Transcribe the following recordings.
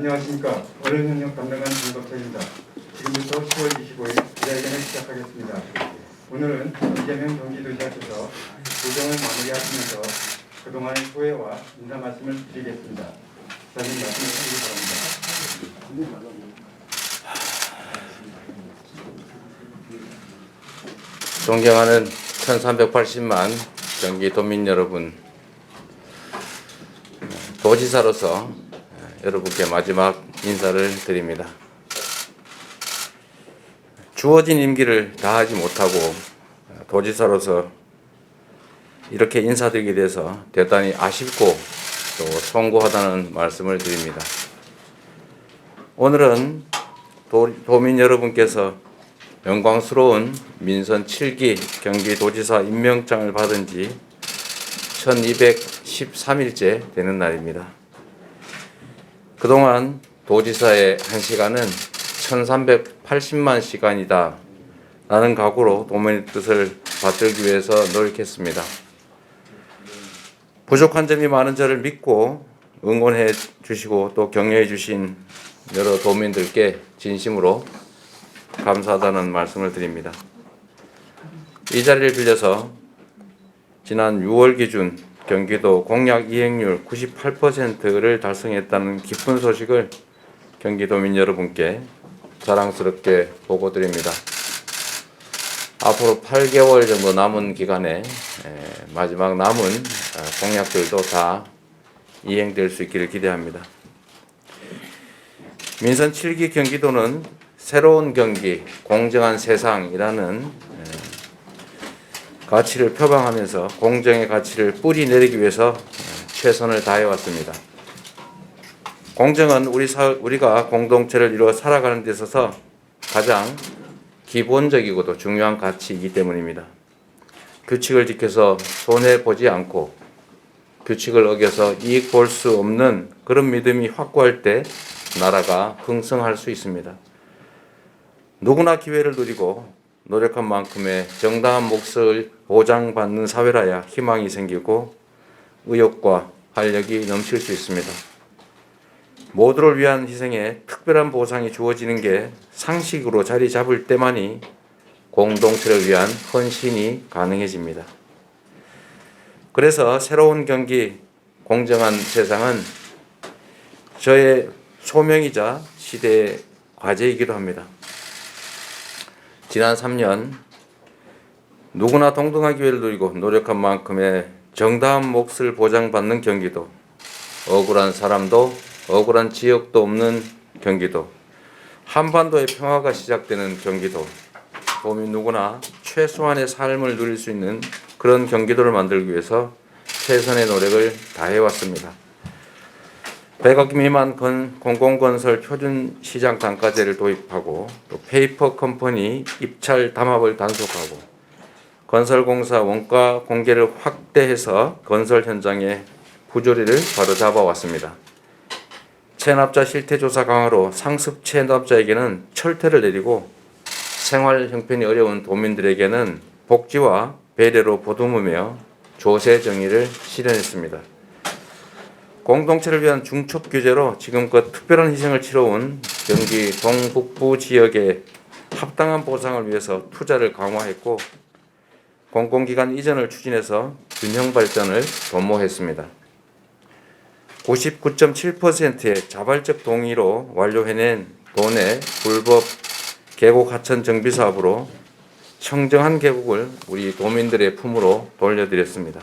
안녕하십니까. 언론협력 담당관 김덕철입니다. 지금부터 10월 25일 기자회견을 시작하겠습니다. 오늘은 이재명 경기도지사께서 조정을 마무리하시면서 그동안의 소회와 인사 말씀을 드리겠습니다. 기자님 말씀을 드리기 바랍니다. 존경하는 1380만 경기도민 여러분, 도지사로서 여러분께 마지막 인사를 드립니다. 주어진 임기를 다하지 못하고 도지사로서 이렇게 인사드리게 돼서 대단히 아쉽고 또 송구하다는 말씀을 드립니다. 오늘은 도민 여러분께서 영광스러운 민선 7기 경기도지사 임명장을 받은 지 1213일째 되는 날입니다. 그동안 도지사의 1시간은 1380만 시간이다 라는 각오로 도민의 뜻을 받들기 위해서 노력했습니다. 부족한 점이 많은 저를 믿고 응원해 주시고 또 격려해 주신 여러 도민들께 진심으로 감사하다는 말씀을 드립니다. 이 자리를 빌려서 지난 6월 기준 경기도 공약 이행률 98%를 달성했다는 기쁜 소식을 경기도민 여러분께 자랑스럽게 보고드립니다. 앞으로 8개월 정도 남은 기간에 마지막 남은 공약들도 다 이행될 수 있기를 기대합니다. 민선 7기 경기도는 새로운 경기, 공정한 세상이라는 가치를 표방하면서 공정의 가치를 뿌리 내리기 위해서 최선을 다해왔습니다. 공정은 우리가 공동체를 이루어 살아가는 데 있어서 가장 기본적이고도 중요한 가치이기 때문입니다. 규칙을 지켜서 손해보지 않고 규칙을 어겨서 이익 볼 수 없는 그런 믿음이 확고할 때 나라가 흥성할 수 있습니다. 누구나 기회를 누리고 노력한 만큼의 정당한 몫을 보장받는 사회라야 희망이 생기고 의욕과 활력이 넘칠 수 있습니다. 모두를 위한 희생에 특별한 보상이 주어지는 게 상식으로 자리 잡을 때만이 공동체를 위한 헌신이 가능해집니다. 그래서 새로운 경기, 공정한 세상은 저의 소명이자 시대의 과제이기도 합니다. 지난 3년 누구나 동등한 기회를 누리고 노력한 만큼의 정당한 몫을 보장받는 경기도, 억울한 사람도 억울한 지역도 없는 경기도, 한반도의 평화가 시작되는 경기도, 도민 누구나 최소한의 삶을 누릴 수 있는 그런 경기도를 만들기 위해서 최선의 노력을 다해왔습니다. 100억 미만 공공건설 표준시장 단가제를 도입하고 또 페이퍼 컴퍼니 입찰 담합을 단속하고 건설공사 원가 공개를 확대해서 건설 현장의 부조리를 바로잡아왔습니다. 체납자 실태조사 강화로 상습 체납자에게는 철퇴를 내리고 생활 형편이 어려운 도민들에게는 복지와 배려로 보듬으며 조세 정의를 실현했습니다. 공동체를 위한 중첩 규제로 지금껏 특별한 희생을 치러온 경기 동북부 지역의 합당한 보상을 위해서 투자를 강화했고 공공기관 이전을 추진해서 균형 발전을 도모했습니다. 99.7%의 자발적 동의로 완료해낸 도내 불법 계곡 하천 정비 사업으로 청정한 계곡을 우리 도민들의 품으로 돌려드렸습니다.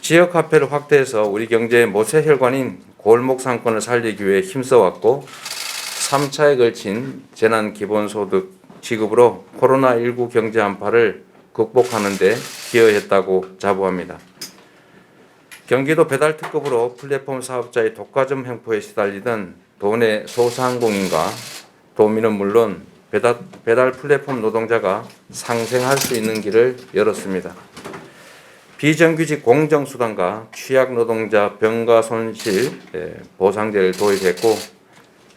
지역 화폐를 확대해서 우리 경제의 모세 혈관인 골목 상권을 살리기 위해 힘써왔고 3차에 걸친 재난 기본소득 지급으로 코로나19 경제 한파를 극복하는 데 기여했다고 자부합니다. 경기도 배달 특급으로 플랫폼 사업자의 독과점 횡포에 시달리던 도내 소상공인과 도민은 물론 배달 플랫폼 노동자가 상생할 수 있는 길을 열었습니다. 비정규직 공정수당과 취약노동자 병가 손실 보상제를 도입했고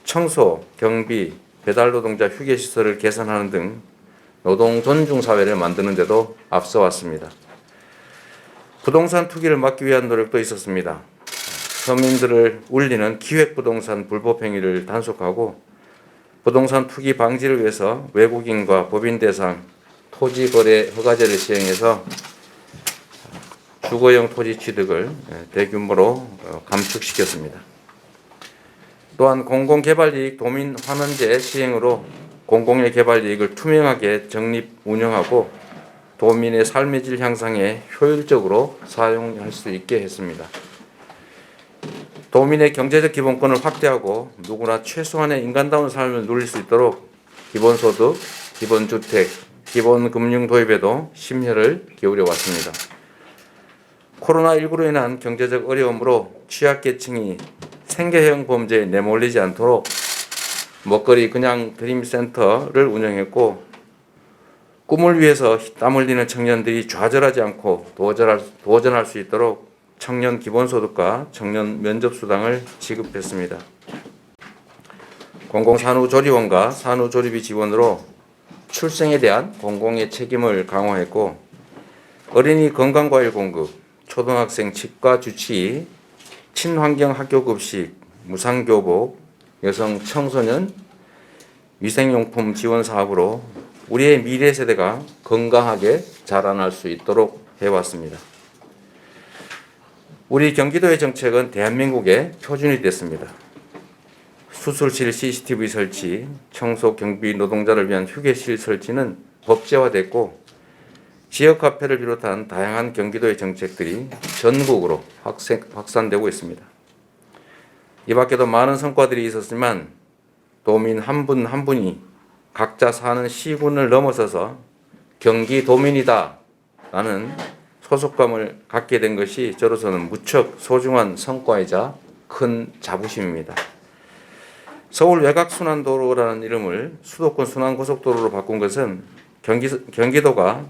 청소, 경비, 배달노동자 휴게시설을 개선하는 등 노동 존중 사회를 만드는 데도 앞서왔습니다. 부동산 투기를 막기 위한 노력도 있었습니다. 서민들을 울리는 기획부동산 불법 행위를 단속하고 부동산 투기 방지를 위해서 외국인과 법인 대상 토지 거래 허가제를 시행해서 주거용 토지 취득을 대규모로 감축시켰습니다. 또한 공공개발이익 도민 환원제 시행으로 공공의 개발이익을 투명하게 적립 운영하고 도민의 삶의 질 향상에 효율적으로 사용할 수 있게 했습니다. 도민의 경제적 기본권을 확대하고 누구나 최소한의 인간다운 삶을 누릴 수 있도록 기본소득, 기본주택, 기본금융 도입에도 심혈을 기울여 왔습니다. 코로나19로 인한 경제적 어려움으로 취약계층이 생계형 범죄에 내몰리지 않도록 먹거리 그냥 드림센터를 운영했고, 꿈을 위해서 땀 흘리는 청년들이 좌절하지 않고 도전할 수 있도록 청년 기본소득과 청년 면접수당을 지급했습니다. 공공산후조리원과 산후조리비 지원으로 출생에 대한 공공의 책임을 강화했고, 어린이 건강과일 공급, 초등학생 치과 주치, 친환경 학교급식, 무상교복, 여성 청소년 위생용품 지원 사업으로 우리의 미래 세대가 건강하게 자라날 수 있도록 해왔습니다. 우리 경기도의 정책은 대한민국의 표준이 됐습니다. 수술실 CCTV 설치, 청소 경비 노동자를 위한 휴게실 설치는 법제화됐고, 지역 카페를 비롯한 다양한 경기도의 정책들이 전국으로 확산되고 있습니다. 이 밖에도 많은 성과들이 있었지만 도민 한 분 한 분이 각자 사는 시군을 넘어서서 경기도민이다 라는 소속감을 갖게 된 것이 저로서는 무척 소중한 성과이자 큰 자부심입니다. 서울 외곽순환도로라는 이름을 수도권 순환고속도로로 바꾼 것은 경기도가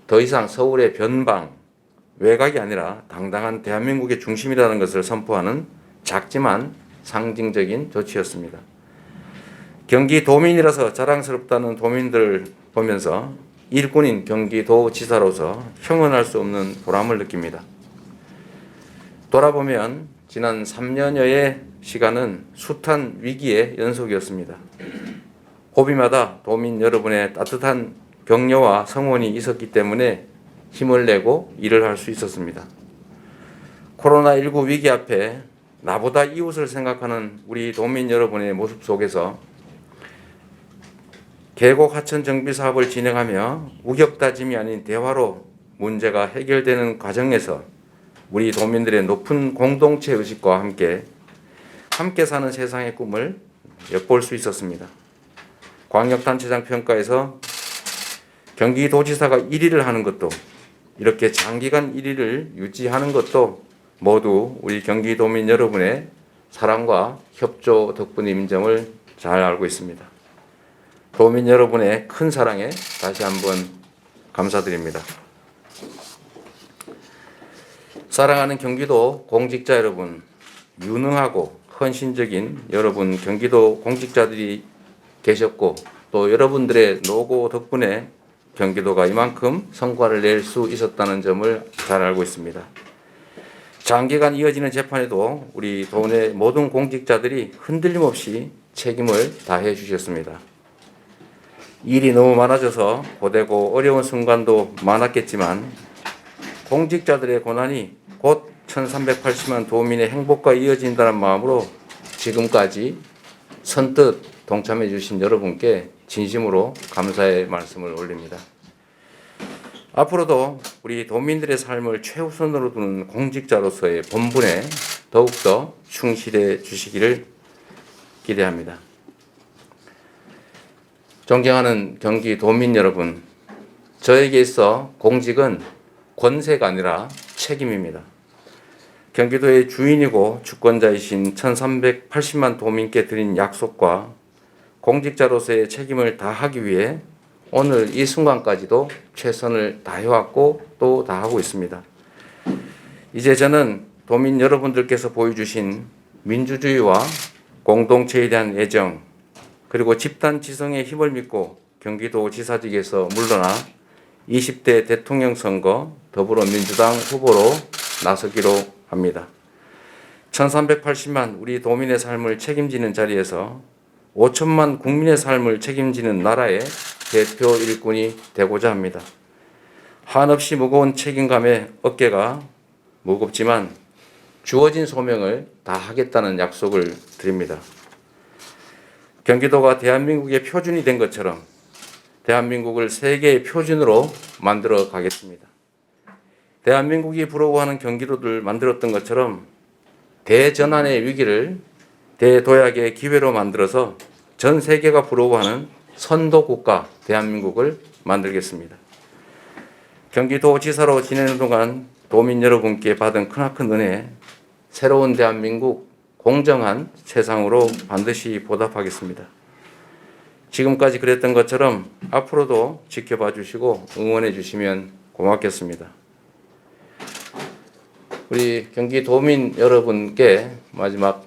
더 이상 서울의 변방, 외곽이 아니라 당당한 대한민국의 중심이라는 것을 선포하는 작지만 상징적인 조치였습니다. 경기도민이라서 자랑스럽다는 도민들을 보면서 일꾼인 경기도지사로서 형언할 수 없는 보람을 느낍니다. 돌아보면 지난 3년여의 시간은 숱한 위기의 연속이었습니다. 고비마다 도민 여러분의 따뜻한 격려와 성원이 있었기 때문에 힘을 내고 일을 할 수 있었습니다. 코로나19 위기 앞에 나보다 이웃을 생각하는 우리 도민 여러분의 모습 속에서 계곡 하천 정비 사업을 진행하며 우격다짐이 아닌 대화로 문제가 해결되는 과정에서 우리 도민들의 높은 공동체 의식과 함께 사는 세상의 꿈을 엿볼 수 있었습니다. 광역단체장 평가에서 경기도지사가 1위를 하는 것도, 이렇게 장기간 1위를 유지하는 것도 모두 우리 경기도민 여러분의 사랑과 협조 덕분인 점을 잘 알고 있습니다. 도민 여러분의 큰 사랑에 다시 한번 감사드립니다. 사랑하는 경기도 공직자 여러분, 유능하고 헌신적인 여러분 경기도 공직자들이 계셨고, 또 여러분들의 노고 덕분에 경기도가 이만큼 성과를 낼 수 있었다는 점을 잘 알고 있습니다. 장기간 이어지는 재판에도 우리 도내 모든 공직자들이 흔들림 없이 책임을 다해 주셨습니다. 일이 너무 많아져서 고되고 어려운 순간도 많았겠지만 공직자들의 고난이 곧 1380만 도민의 행복과 이어진다는 마음으로 지금까지 선뜻 동참해 주신 여러분께 진심으로 감사의 말씀을 올립니다. 앞으로도 우리 도민들의 삶을 최우선으로 두는 공직자로서의 본분에 더욱더 충실해 주시기를 기대합니다. 존경하는 경기도민 여러분, 저에게 있어 공직은 권세가 아니라 책임입니다. 경기도의 주인이고 주권자이신 1380만 도민께 드린 약속과 공직자로서의 책임을 다하기 위해 오늘 이 순간까지도 최선을 다해왔고 또 다하고 있습니다. 이제 저는 도민 여러분들께서 보여주신 민주주의와 공동체에 대한 애정, 그리고 집단 지성의 힘을 믿고 경기도지사직에서 물러나 20대 대통령 선거 더불어민주당 후보로 나서기로 합니다. 1380만 우리 도민의 삶을 책임지는 자리에서 5천만 국민의 삶을 책임지는 나라의 대표 일꾼이 되고자 합니다. 한없이 무거운 책임감에 어깨가 무겁지만 주어진 소명을 다하겠다는 약속을 드립니다. 경기도가 대한민국의 표준이 된 것처럼 대한민국을 세계의 표준으로 만들어 가겠습니다. 대한민국이 부러워하는 경기도를 만들었던 것처럼 대전환의 위기를 대도약의 기회로 만들어서 전 세계가 부러워하는 선도국가 대한민국을 만들겠습니다. 경기도지사로 지내는 동안 도민 여러분께 받은 크나큰 은혜, 새로운 대한민국 공정한 세상으로 반드시 보답하겠습니다. 지금까지 그랬던 것처럼 앞으로도 지켜봐 주시고 응원해 주시면 고맙겠습니다. 우리 경기도민 여러분께 마지막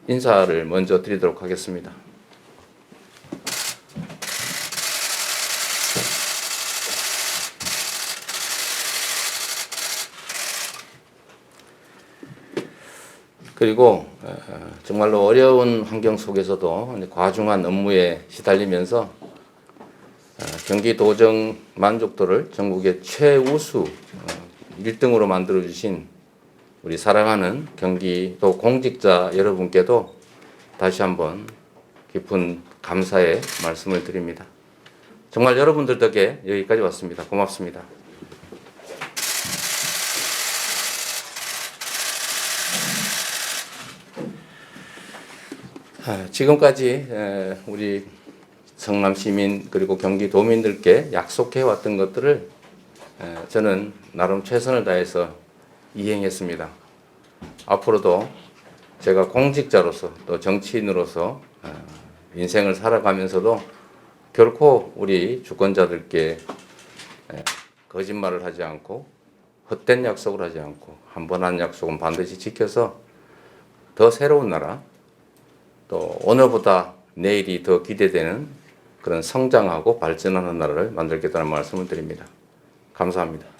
인사를 먼저 드리도록 하겠습니다. 그리고 정말로 어려운 환경 속에서도 과중한 업무에 시달리면서 경기도정 만족도를 전국의 최우수 1등으로 만들어주신 우리 사랑하는 경기도 공직자 여러분께도 다시 한번 깊은 감사의 말씀을 드립니다. 정말 여러분들 덕에 여기까지 왔습니다. 고맙습니다. 지금까지 우리 성남 시민 그리고 경기도민들께 약속해 왔던 것들을 저는 나름 최선을 다해서 이행했습니다. 앞으로도 제가 공직자로서 또 정치인으로서 인생을 살아가면서도 결코 우리 주권자들께 거짓말을 하지 않고 헛된 약속을 하지 않고 한 번 한 약속은 반드시 지켜서 더 새로운 나라, 또 오늘보다 내일이 더 기대되는 그런 성장하고 발전하는 나라를 만들겠다는 말씀을 드립니다. 감사합니다.